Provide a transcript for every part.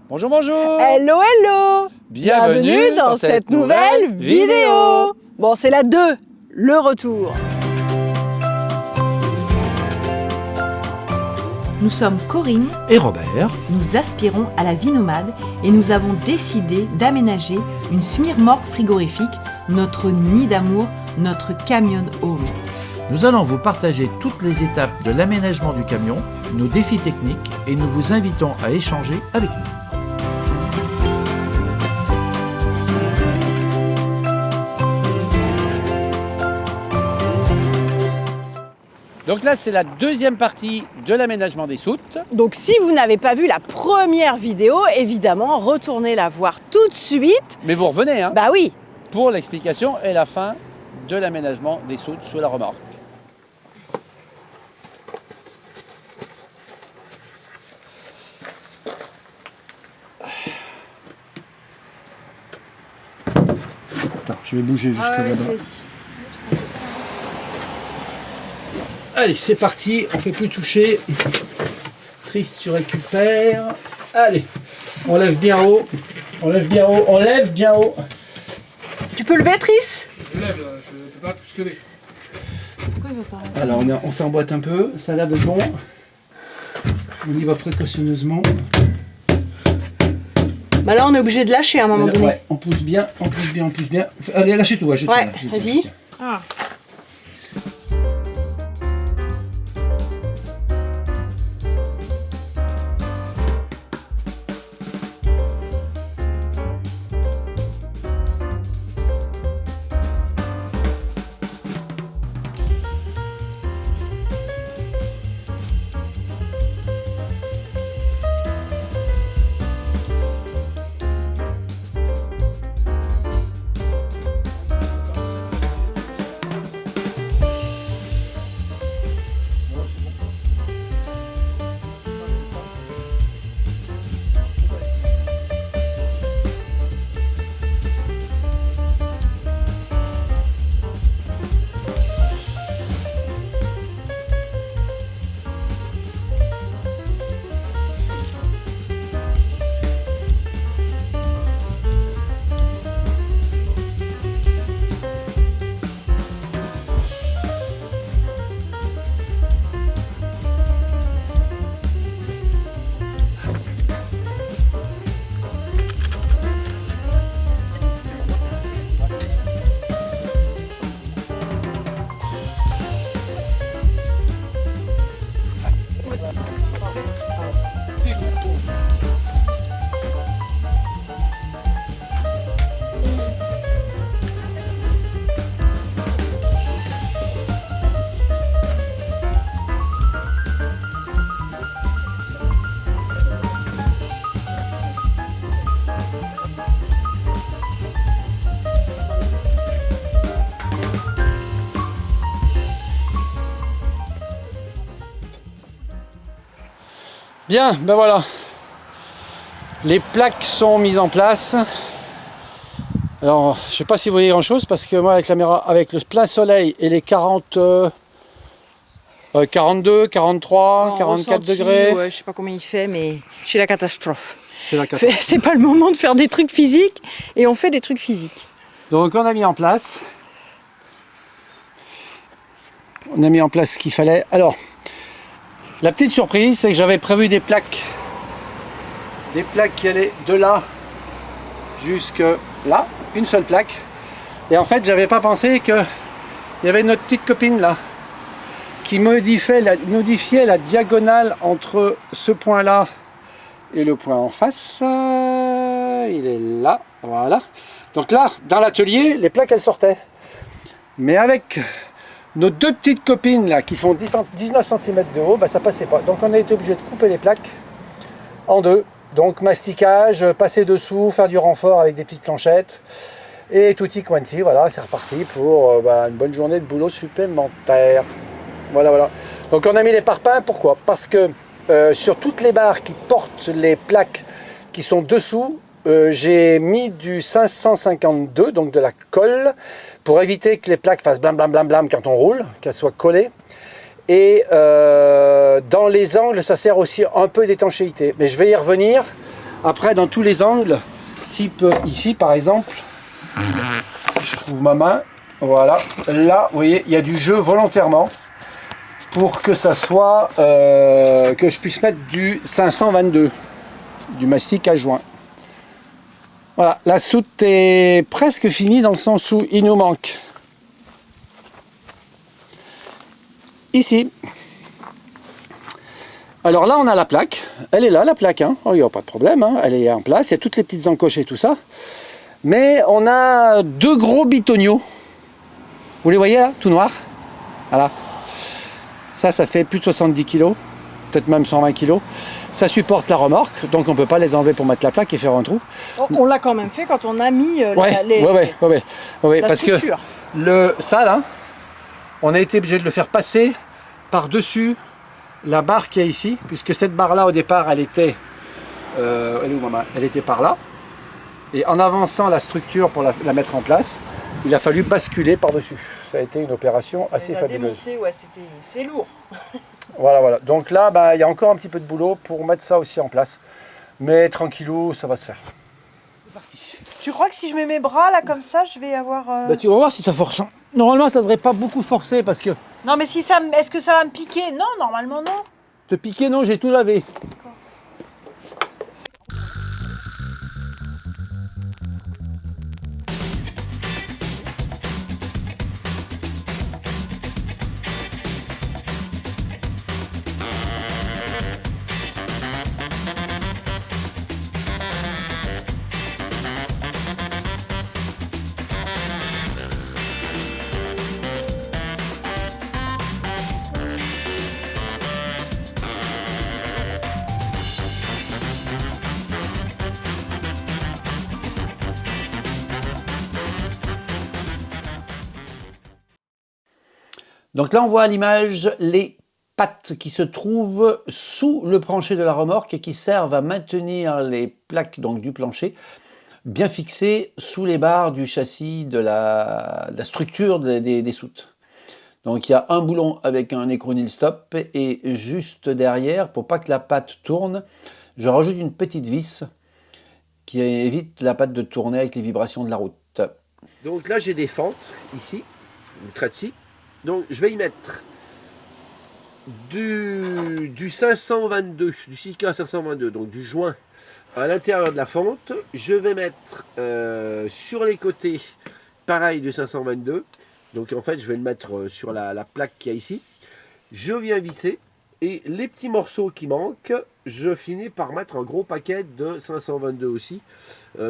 Bonjour, bonjour. Hello, hello. Bienvenue dans cette nouvelle vidéo. Bon, c'est la 2, le retour. Nous sommes Corinne, Et Robert. nous aspirons à la vie nomade et nous avons décidé d'aménager une semi-remorque frigorifique, notre nid d'amour, notre camion home. Nous allons vous partager toutes les étapes de l'aménagement du camion, nos défis techniques et nous vous invitons à échanger avec nous. Donc là, c'est la deuxième partie de l'aménagement des soutes. Donc si vous n'avez pas vu la première vidéo, évidemment, retournez la voir tout de suite. Mais vous revenez hein, Bah oui. pour l'explication et la fin de l'aménagement des soutes sous la remorque. Attends, je vais bouger jusqu'à là-bas. Allez, c'est parti, on fait plus toucher. Triste, tu récupères. Allez, on lève bien haut. On lève bien haut, on lève bien haut. Tu peux lever, Trice? Je lève là, je ne peux pas plus lever. Alors on s'emboîte un peu, ça a l'air d'être bon. On y va précautionneusement. Bah là, on est obligé de lâcher à un moment donné. Ouais, on pousse bien, on pousse bien, on pousse bien. Allez, lâchez tout, je tiens, Ouais, là, je tiens, vas-y. je tiens. Bien, ben voilà. Les plaques sont mises en place. Alors, je ne sais pas si vous voyez grand chose parce que moi, avec la caméra, avec le plein soleil et les 42, 43, 44 degrés. Ouais, je sais pas combien il fait, mais c'est la catastrophe. C'est la catastrophe. C'est pas le moment de faire des trucs physiques et on fait des trucs physiques. Donc, on a mis en place. On a mis en place ce qu'il fallait. Alors, la petite surprise, c'est que j'avais prévu des plaques. Des plaques qui allaient de là jusque là, une seule plaque. Et en fait, j'avais pas pensé qu'il y avait notre petite copine là qui modifiait la diagonale entre ce point-là et le point en face. Il est là, voilà. Donc là, dans l'atelier, les plaques elles sortaient. Mais avec nos deux petites copines là qui font 19 cm de haut, bah, ça passait pas. Donc on a été obligé de couper les plaques en deux. Donc masticage, passer dessous, faire du renfort avec des petites planchettes. Et tutti quanti, voilà, c'est reparti pour une bonne journée de boulot supplémentaire. Voilà, voilà. Donc on a mis les parpaings, pourquoi? Parce que sur toutes les barres qui portent les plaques qui sont dessous, j'ai mis du 552, donc de la colle, pour éviter que les plaques fassent blam blam blam blam quand on roule, qu'elles soient collées. Et dans les angles, ça sert aussi un peu d'étanchéité. Mais je vais y revenir Après, dans tous les angles, type ici par exemple, je trouve ma main, voilà, là, vous voyez, il y a du jeu volontairement pour que ça soit, que je puisse mettre du 522, du mastic à joint. Voilà, la soute est presque finie dans le sens où il nous manque ici. Alors là, on a la plaque. Elle est là, la plaque. Hein. Oh, il n'y a pas de problème. Hein. Elle est en place. Il y a toutes les petites encoches et tout ça. Mais on a deux gros bitonniaux. Vous les voyez là, tout noir. Voilà. Ça fait plus de 70 kg. Peut-être même 120 kg. Ça supporte la remorque. Donc on ne peut pas les enlever pour mettre la plaque et faire un trou. On l'a quand même fait quand on a mis Ouais, la parce structure. Que ça là, on a été obligé de le faire passer par-dessus la barre qu'il y a ici, puisque cette barre là au départ elle était elle est où, maman ? Elle était par là, et en avançant la structure pour la mettre en place, il a fallu basculer par dessus. Ça a été une opération assez fabuleuse. Ouais, c'est lourd. Voilà, donc là bah, il y a encore un petit peu de boulot pour mettre ça aussi en place, mais tranquillou, ça va se faire. C'est parti. Tu crois que si je mets mes bras là comme ça, je vais avoir Bah, tu vas voir si ça force. Normalement ça devrait pas beaucoup forcer, parce que Non, mais si ça, est-ce que ça va me piquer? Non, normalement non. te piquer, non, j'ai tout lavé. Donc là, on voit à l'image les pattes qui se trouvent sous le plancher de la remorque et qui servent à maintenir les plaques donc, du plancher bien fixées sous les barres du châssis de la structure des soutes. Donc il y a un boulon avec un écronil stop et juste derrière, pour pas que la patte tourne, je rajoute une petite vis qui évite la patte de tourner avec les vibrations de la route. Donc là, j'ai des fentes ici, une traite-ci. Donc je vais y mettre du 522, du 6K 522, donc du joint à l'intérieur de la fente. Je vais mettre sur les côtés, pareil, du 522. Donc en fait, je vais le mettre sur la plaque qu'il y a ici. Je viens visser et les petits morceaux qui manquent, je finis par mettre un gros paquet de 522 aussi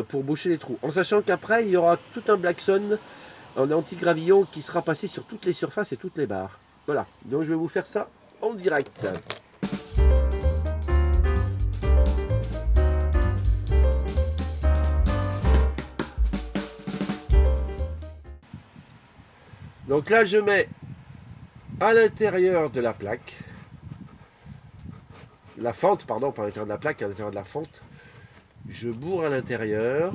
pour boucher les trous. En sachant qu'après, il y aura tout un Blackson en anti-gravillon qui sera passé sur toutes les surfaces et toutes les barres. Voilà, donc je vais vous faire ça en direct. Donc là, je mets à l'intérieur de la plaque, la fente, pardon, pas à l'intérieur de la plaque, à l'intérieur de la fente, je bourre à l'intérieur.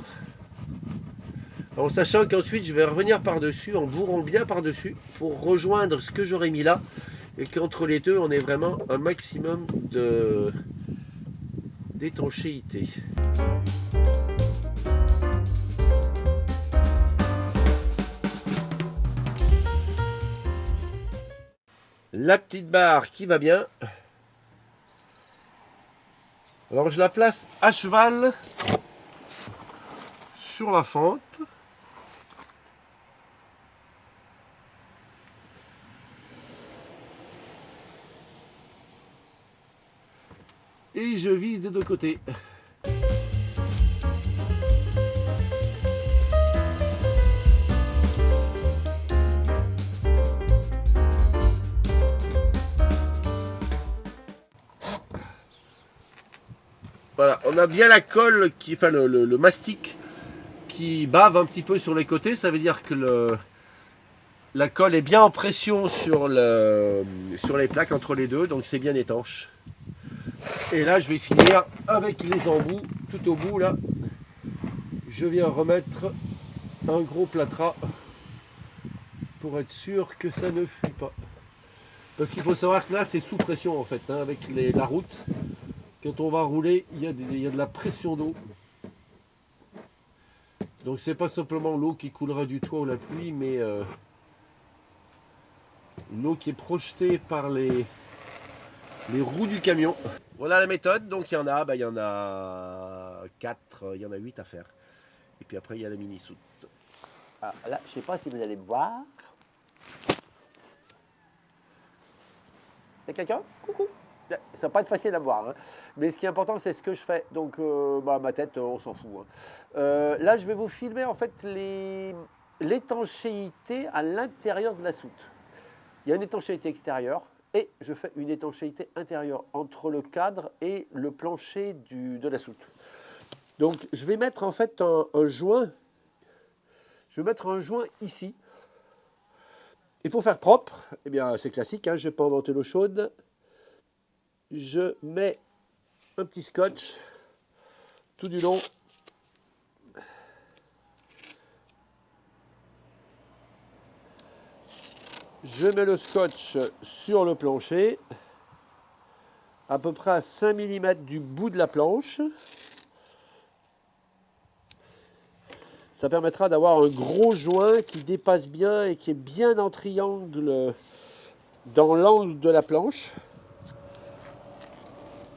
En sachant qu'ensuite je vais revenir par-dessus, en bourrant bien par-dessus, pour rejoindre ce que j'aurais mis là, et qu'entre les deux on ait vraiment un maximum d'étanchéité. La petite barre qui va bien. Alors je la place à cheval sur la fente. Et je vise des deux côtés. Voilà, on a bien la colle, enfin le mastic qui bave un petit peu sur les côtés. Ça veut dire que la colle est bien en pression sur les plaques entre les deux, donc c'est bien étanche. Et là, je vais finir avec les embouts tout au bout là. Je viens remettre un gros plâtras pour être sûr que ça ne fuit pas. Parce qu'il faut savoir que là, c'est sous pression en fait, hein, avec la route. quand on va rouler, il y a de la pression d'eau. Donc c'est pas simplement l'eau qui coulera du toit ou la pluie, mais l'eau qui est projetée par les roues du camion. Voilà la méthode, donc il y en a 4, il y en a 8 à faire. Et puis après il y a la mini soute. Ah, là, je ne sais pas si vous allez me voir. Il y a quelqu'un? Coucou. Ça va pas être facile à voir, hein. Mais ce qui est important, c'est ce que je fais. Donc, ma tête, on s'en fout, hein. Là, je vais vous filmer en fait l'étanchéité à l'intérieur de la soute. Il y a une étanchéité extérieure et je fais une étanchéité intérieure entre le cadre et le plancher de la soute. Donc, je vais mettre en fait un joint. Je vais mettre un joint ici. Et pour faire propre, eh bien, c'est classique, hein, je n'ai pas inventé l'eau chaude. Je mets un petit scotch tout du long. Je mets le scotch sur le plancher, à peu près à 5 mm du bout de la planche. Ça permettra d'avoir un gros joint qui dépasse bien et qui est bien en triangle dans l'angle de la planche.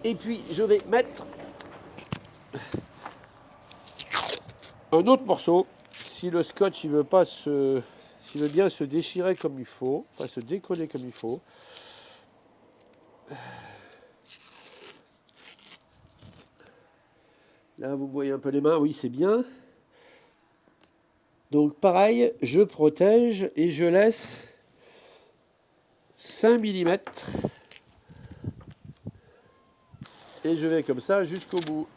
Et puis je vais mettre un autre morceau. Si le scotch il veut pas s'il veut bien se déchirer comme il faut, pas se décoller comme il faut. Là vous voyez un peu les mains, oui c'est bien. Donc pareil, je protège et je laisse 5 mm. Et je vais comme ça jusqu'au bout.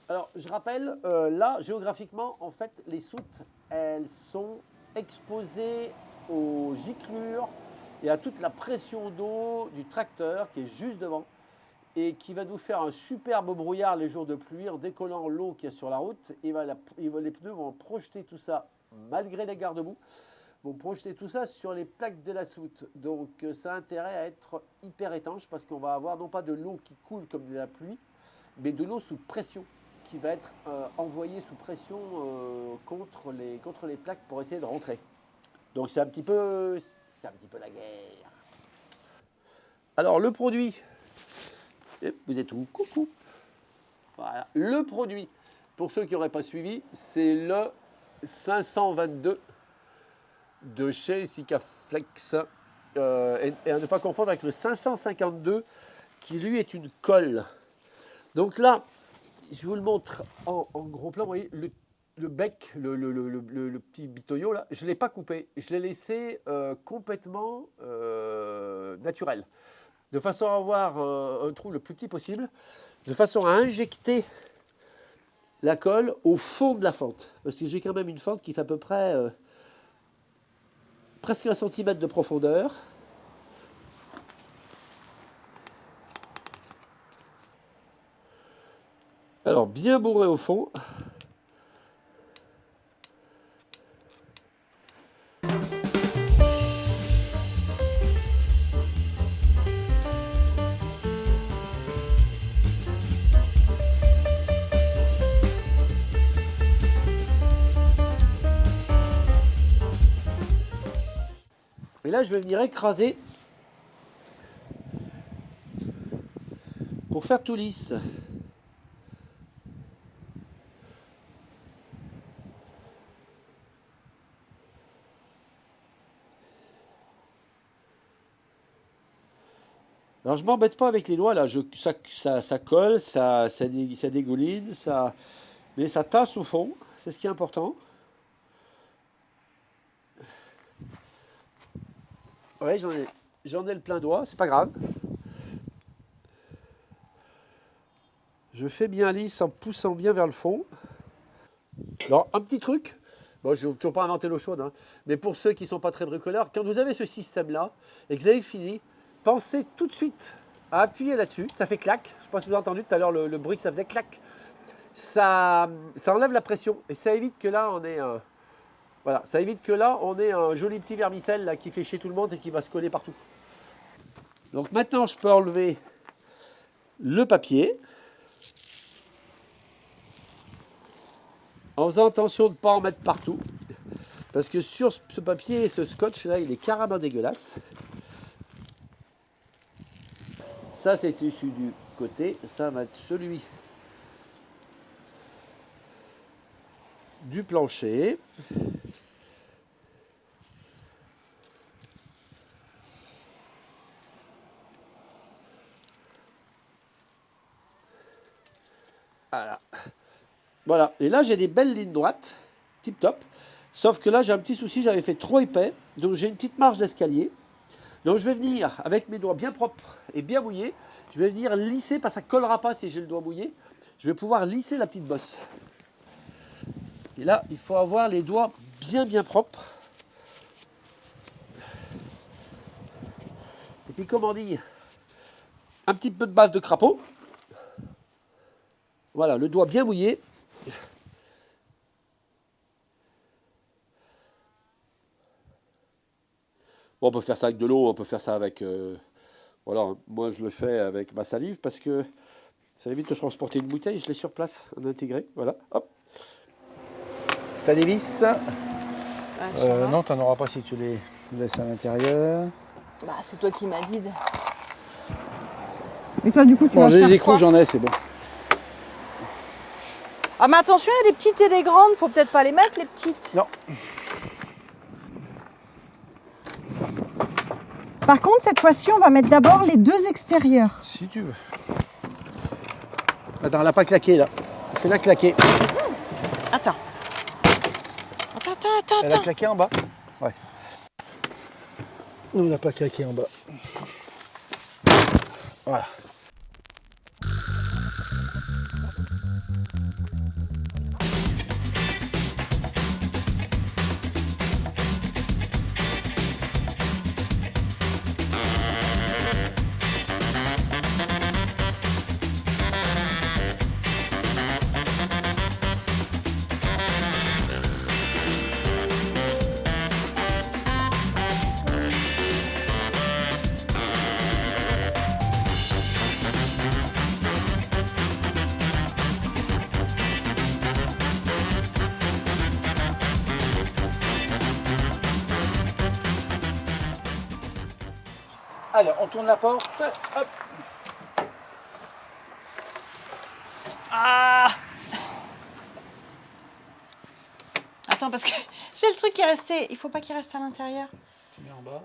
Alors, je rappelle, là, géographiquement, en fait, les soutes, elles sont exposées aux giclures et à toute la pression d'eau du tracteur qui est juste devant et qui va nous faire un superbe brouillard les jours de pluie en décollant l'eau qu'il y a sur la route. Et les pneus vont projeter tout ça, malgré les garde-boue, vont projeter tout ça sur les plaques de la soute. Donc ça a intérêt à être hyper étanche parce qu'on va avoir non pas de l'eau qui coule comme de la pluie, mais de l'eau sous pression qui va être envoyée sous pression contre les plaques pour essayer de rentrer. Donc c'est un petit peu la guerre. Alors le produit... Vous êtes où? Coucou. Voilà. Le produit, pour ceux qui n'auraient pas suivi, c'est le 522 de chez Sikaflex. Et à ne pas confondre avec le 552 qui lui est une colle. Donc là, je vous le montre en gros plan. Vous voyez, le bec, le petit bitoyau là, je ne l'ai pas coupé. Je l'ai laissé complètement naturel. De façon à avoir un trou le plus petit possible, de façon à injecter la colle au fond de la fente. Parce que j'ai quand même une fente qui fait à peu près presque 1 cm de profondeur. Alors bien bourré au fond. Et là, je vais venir écraser pour faire tout lisse. Alors, je ne m'embête pas avec les doigts, là. Ça colle, ça dégouline, mais ça tasse au fond. C'est ce qui est important. Oui, j'en ai le plein doigt, c'est pas grave. Je fais bien lisse en poussant bien vers le fond. Alors, un petit truc, bon, je n'ai toujours pas inventé l'eau chaude, hein, mais pour ceux qui ne sont pas très bricoleurs, quand vous avez ce système-là et que vous avez fini, pensez tout de suite à appuyer là-dessus. Ça fait clac. Je ne sais pas si vous avez entendu tout à l'heure le bruit que ça faisait clac. ça enlève la pression et ça évite que là on ait voilà, ça évite que là on ait un joli petit vermicelle là, qui fait chier tout le monde et qui va se coller partout. Donc maintenant je peux enlever le papier en faisant attention de ne pas en mettre partout parce que sur ce papier, ce scotch là, il est carrément dégueulasse. Ça c'est issu du côté, ça va être celui du plancher. Voilà. Et là, j'ai des belles lignes droites, tip top. Sauf que là, j'ai un petit souci, j'avais fait trop épais. Donc, j'ai une petite marge d'escalier. Donc, je vais venir, avec mes doigts bien propres et bien mouillés, je vais venir lisser, parce que ça ne collera pas si j'ai le doigt mouillé. Je vais pouvoir lisser la petite bosse. Et là, il faut avoir les doigts bien propres. Et puis, comment dire, un petit peu de bave de crapaud. Voilà, le doigt bien mouillé. Bon, on peut faire ça avec de l'eau, on peut faire ça avec... voilà, moi je le fais avec ma salive parce que ça évite de transporter une bouteille, je l'ai sur place, en intégré, voilà, hop. T'as des vis? Non, tu n'en auras pas si tu les laisses à l'intérieur. Bah, c'est toi qui m'as dit. Et toi, du coup, tu Bon, vas j'ai faire les écrous, quoi? j'en ai, c'est bon. Ah, mais attention, il y a les petites et les grandes. Faut peut-être pas les mettre, les petites. Non. Par contre, cette fois-ci, on va mettre d'abord les deux extérieurs. Si tu veux. Attends, elle n'a pas claqué là. Fais-la claquer. Attends. Elle a claqué en bas? Ouais. Non, elle n'a pas claqué en bas. Voilà. Alors, on tourne la porte. Hop. Attends, parce que j'ai le truc qui est resté. Il faut pas qu'il reste à l'intérieur. Tu mets en bas.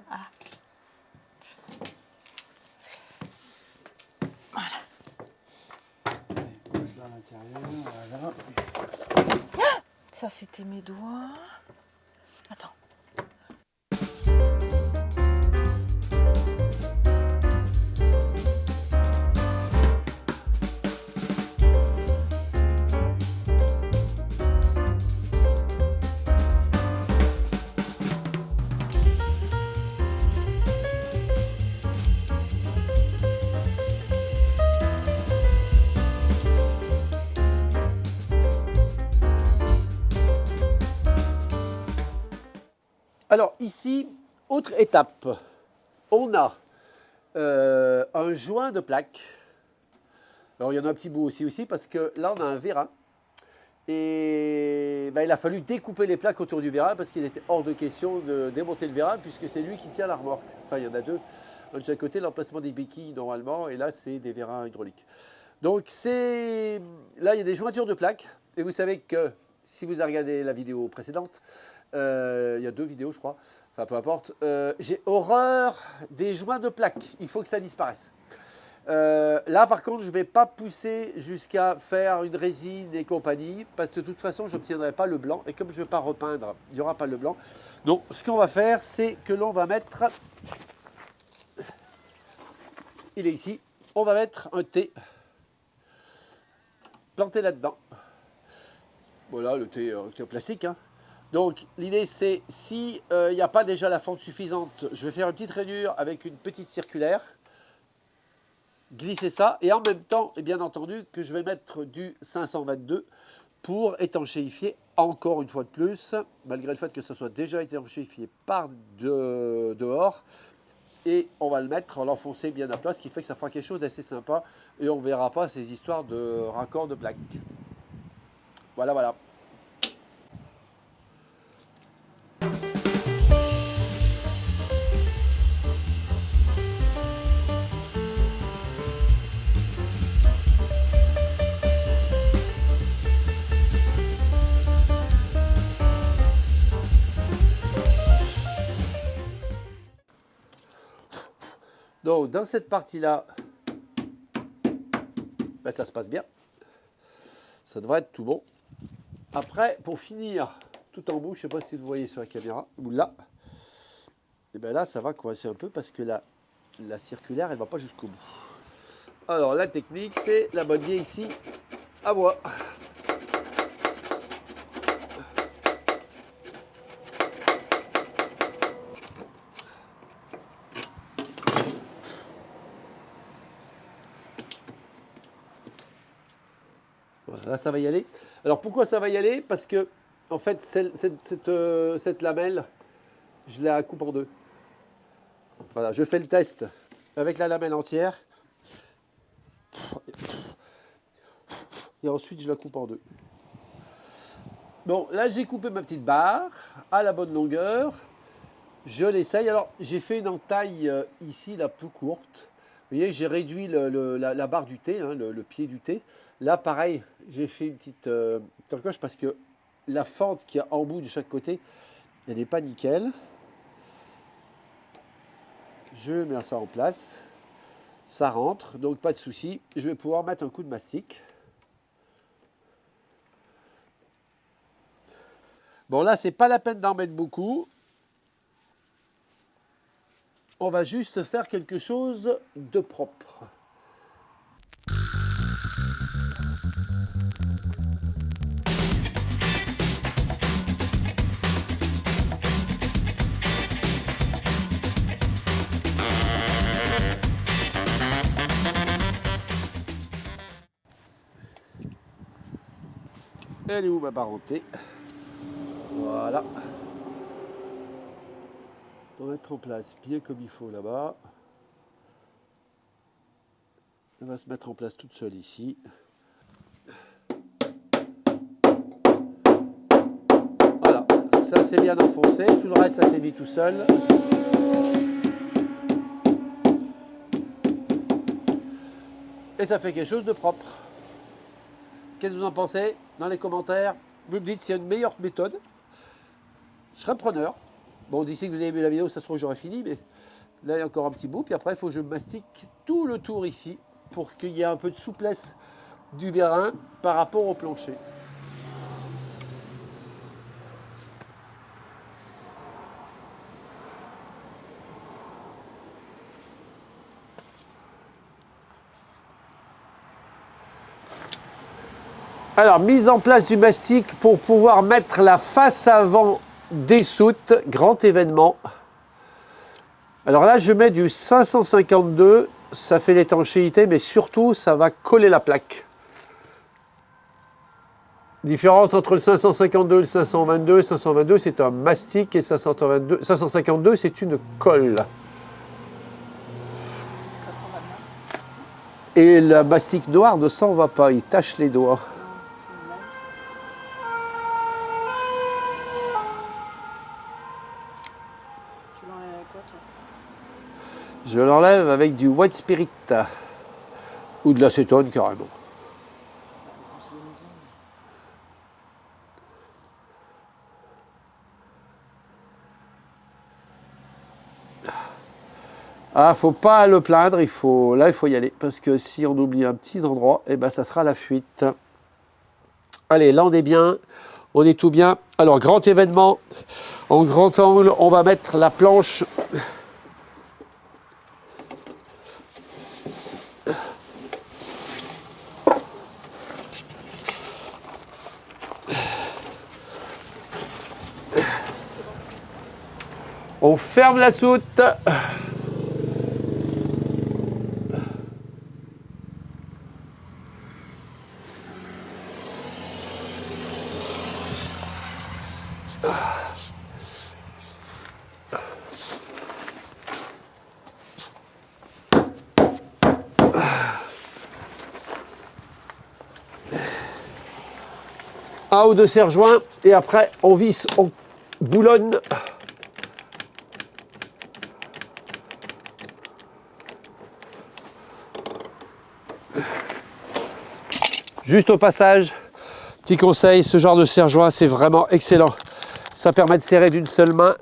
On laisse là à l'intérieur. Voilà. Ça, c'était mes doigts. Attends. Alors ici, autre étape, on a un joint de plaque. Alors il y en a un petit bout aussi parce que là on a un vérin. Et ben, il a fallu découper les plaques autour du vérin parce qu'il était hors de question de démonter le vérin puisque c'est lui qui tient la remorque. Enfin il y en a deux, un de chaque côté, l'emplacement des béquilles normalement et là c'est des vérins hydrauliques. Donc c'est... Là il y a des jointures de plaques et vous savez que si vous avez regardé la vidéo précédente, il y a 2 vidéos je crois, enfin peu importe, j'ai horreur des joints de plaques, il faut que ça disparaisse. Là par contre je ne vais pas pousser jusqu'à faire une résine et compagnie parce que de toute façon je n'obtiendrai pas le blanc et comme je ne vais pas repeindre il n'y aura pas le blanc. Donc ce qu'on va faire c'est que l'on va mettre, il est ici, on va mettre un thé planté là-dedans. Voilà le thé en plastique hein. Donc l'idée c'est si il n'y a pas déjà la fente suffisante, je vais faire une petite rainure avec une petite circulaire glisser ça. Et en même temps, et bien entendu, que je vais mettre du 522 pour étanchéifier encore une fois de plus, malgré le fait que ça soit déjà étanchéifié par dehors. Et on va le mettre, l'enfoncer bien à plat, ce qui fait que ça fera quelque chose d'assez sympa. Et on ne verra pas ces histoires de raccord de plaques. Voilà, voilà. Donc, dans cette partie-là, ben, ça se passe bien. Ça devrait être tout bon. Après, pour finir tout en bout, je ne sais pas si vous voyez sur la caméra, ou là, et bien là, ça va coincer un peu parce que la circulaire, elle ne va pas jusqu'au bout. Alors, la technique, c'est la bonne vieille ici, à bois. Là, ça va y aller. Alors, pourquoi ça va y aller? Parce que, en fait, cette lamelle, je la coupe en deux. Voilà, je fais le test avec la lamelle entière. Et ensuite, je la coupe en deux. Bon, là, j'ai coupé ma petite barre à la bonne longueur. Je l'essaye. Alors, j'ai fait une entaille ici, là, peu courte. Vous voyez, j'ai réduit la barre du thé, hein, le pied du thé. Là, pareil, j'ai fait une petite encoche parce que la fente qu'il y a en bout de chaque côté, elle n'est pas nickel. Je mets ça en place. Ça rentre, donc pas de souci. Je vais pouvoir mettre un coup de mastic. Bon, là, c'est pas la peine d'en mettre beaucoup. On va juste faire quelque chose de propre. Elle est où ma parenté? Voilà. On va mettre en place bien comme il faut là-bas. Elle va se mettre en place toute seule ici. Voilà, ça c'est bien enfoncé. Tout le reste, ça s'est mis tout seul. Et ça fait quelque chose de propre. Qu'est-ce que vous en pensez? Dans les commentaires, vous me dites s'il y a une meilleure méthode. Je serai preneur. Bon, d'ici que vous avez vu la vidéo, ça se trouve j'aurai fini, mais là il y a encore un petit bout. Puis après, il faut que je mastique tout le tour ici pour qu'il y ait un peu de souplesse du vérin par rapport au plancher. Alors, mise en place du mastic pour pouvoir mettre la face avant des soutes, grand événement. Alors là, je mets du 552, ça fait l'étanchéité, mais surtout, ça va coller la plaque. Différence entre le 552 et le 522. 522, c'est un mastic et 552, c'est une colle. Et le mastic noir ne s'en va pas, il tache les doigts. Je l'enlève avec du white spirit ou de l'acétone carrément. Ah, faut pas le plaindre, là il faut y aller parce que si on oublie un petit endroit, eh ben ça sera la fuite. Allez, là on est bien, on est tout bien. Alors grand événement, en grand angle, on va mettre la planche. On ferme la soute. un ou deux serre-joints et après on visse, on boulonne. Juste au passage, petit conseil, ce genre de serre-joint c'est vraiment excellent. Ça permet de serrer d'une seule main.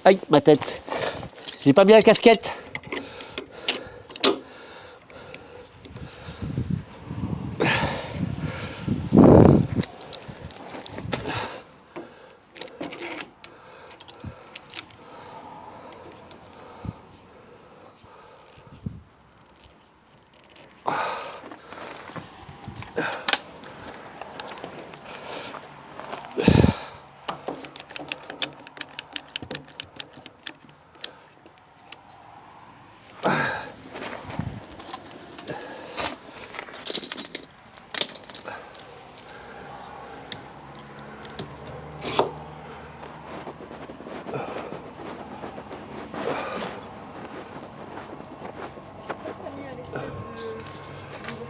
Aïe, ma tête. J'ai pas bien la casquette.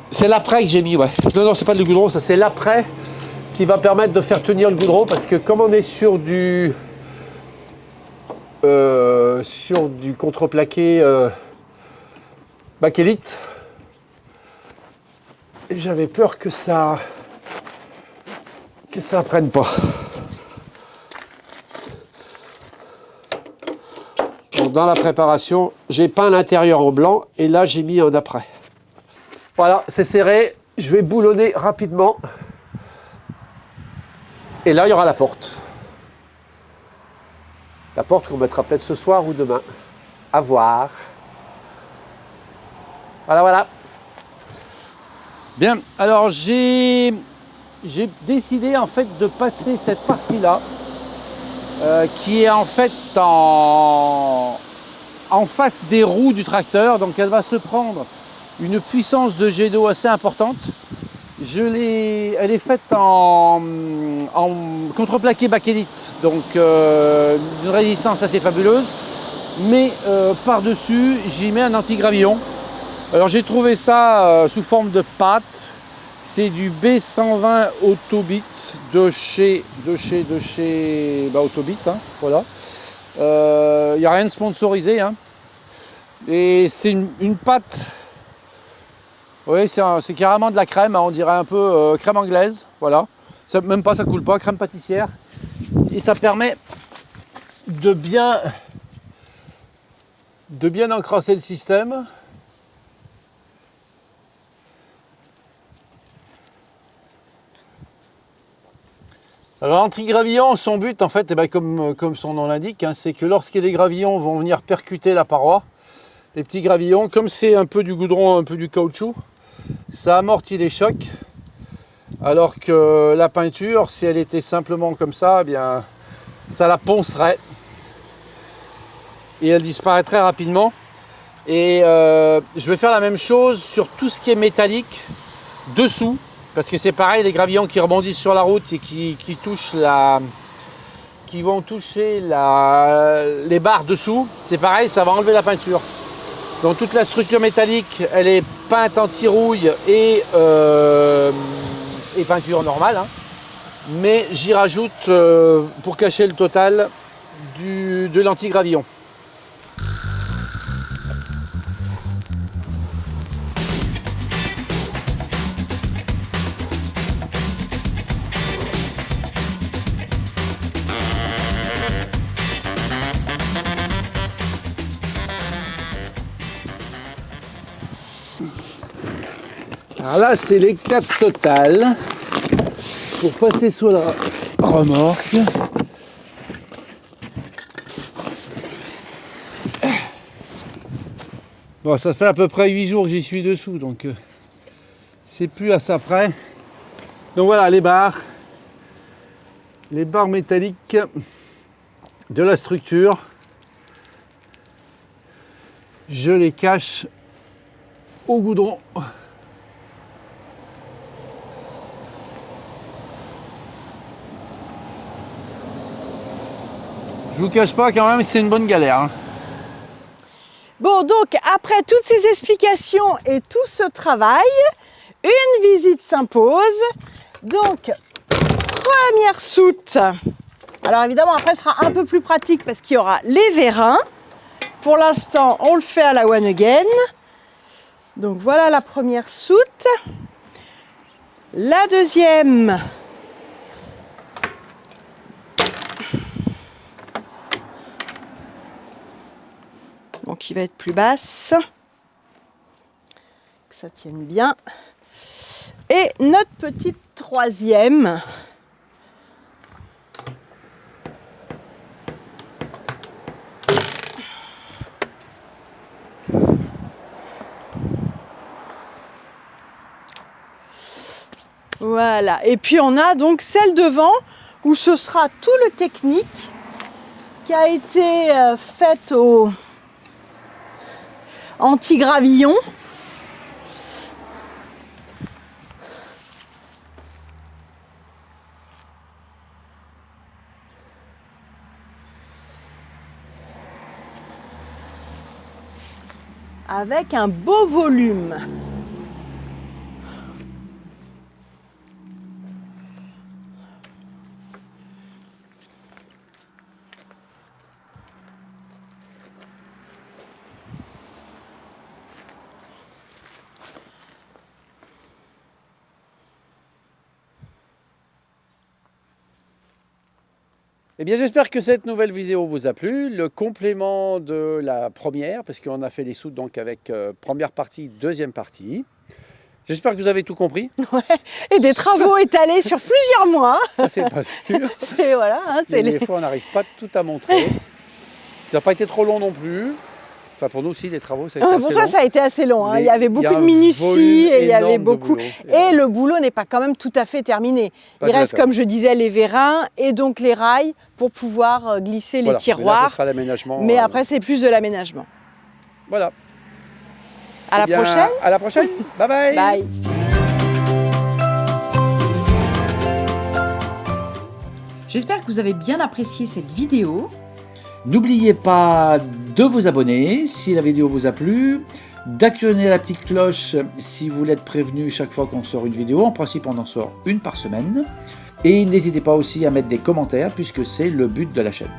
C'est l'après que j'ai mis, ouais. Non, c'est pas le goudron, ça c'est l'après qui va permettre de faire tenir le goudron parce que comme on est sur du contreplaqué bakélite, j'avais peur que ça prenne pas. Donc dans la préparation, j'ai peint l'intérieur en blanc et là j'ai mis un après. Voilà, c'est serré. Je vais boulonner rapidement. Et là, il y aura la porte. La porte qu'on mettra peut-être ce soir ou demain. À voir. Voilà, voilà. Bien, alors j'ai décidé en fait de passer cette partie-là, qui est en fait en face des roues du tracteur, donc elle va se prendre une puissance de jet d'eau assez importante. Elle est faite en contreplaqué bakélite, donc une résistance assez fabuleuse. Mais par-dessus, j'y mets un anti-gravillon. Alors j'ai trouvé ça sous forme de pâte. C'est du B120 Autobit de chez Autobit, hein, voilà. Il n'y a rien de sponsorisé, hein. Et c'est une pâte. Oui, c'est carrément de la crème, hein, on dirait un peu crème anglaise, voilà. Ça, même pas, ça coule pas, crème pâtissière. Et ça permet de bien encrasser le système. Alors l'anti-gravillon, son but en fait, comme son nom l'indique, hein, c'est que lorsque les gravillons vont venir percuter la paroi, les petits gravillons, comme c'est un peu du goudron, un peu du caoutchouc, ça amortit les chocs, alors que la peinture, si elle était simplement comme ça, eh bien, ça la poncerait et elle disparaîtrait rapidement. Et je vais faire la même chose sur tout ce qui est métallique dessous, parce que c'est pareil, les gravillons qui rebondissent sur la route et qui vont toucher les barres dessous, c'est pareil, ça va enlever la peinture. Donc toute la structure métallique, elle est peinte anti-rouille et peinture normale, hein. Mais j'y rajoute, pour cacher le total, de l'anti-gravillon. Alors là, c'est l'éclat total pour passer sur la remorque. Bon, ça fait à peu près 8 jours que j'y suis dessous, donc c'est plus à ça près. Donc voilà, les barres métalliques de la structure. je les cache au goudron. Je vous cache pas quand même que c'est une bonne galère. Hein. Bon, donc après toutes ces explications et tout ce travail, une visite s'impose. Donc, première soute. Alors évidemment, après, ce sera un peu plus pratique parce qu'il y aura les vérins. Pour l'instant, on le fait à la one again. Donc voilà la première soute. La deuxième. Donc qui va être plus basse. Que ça tienne bien. Et notre petite troisième. Voilà. Et puis on a donc celle devant où ce sera tout le technique qui a été fait au anti-gravillon. Avec un beau volume. Eh bien, j'espère que cette nouvelle vidéo vous a plu. Le complément de la première, parce qu'on a fait les soutes donc avec première partie, deuxième partie. J'espère que vous avez tout compris. Ouais. Et des travaux étalés sur plusieurs mois. Ça, c'est pas sûr. Et voilà, hein, Mais des fois, on n'arrive pas tout à montrer. Ça n'a pas été trop long non plus. Enfin, pour nous aussi, les travaux, ça a été assez pour toi, long. ça a été assez long. Hein. Mais Il y avait il y beaucoup a de un minutie volume et il y avait énorme de beaucoup. boulot. Et le boulot n'est pas quand même tout à fait terminé. Pas Il tout à reste, fait. comme je disais, les vérins et donc les rails pour pouvoir glisser Voilà. les Mais là, tiroirs. ce sera l'aménagement. Mais après, c'est plus de l'aménagement. Voilà. À Eh la bien, prochaine. À la prochaine. Bye bye. Bye. J'espère que vous avez bien apprécié cette vidéo. N'oubliez pas de vous abonner si la vidéo vous a plu, d'actionner la petite cloche si vous voulez être prévenu chaque fois qu'on sort une vidéo. En principe, on en sort une par semaine. Et n'hésitez pas aussi à mettre des commentaires puisque c'est le but de la chaîne.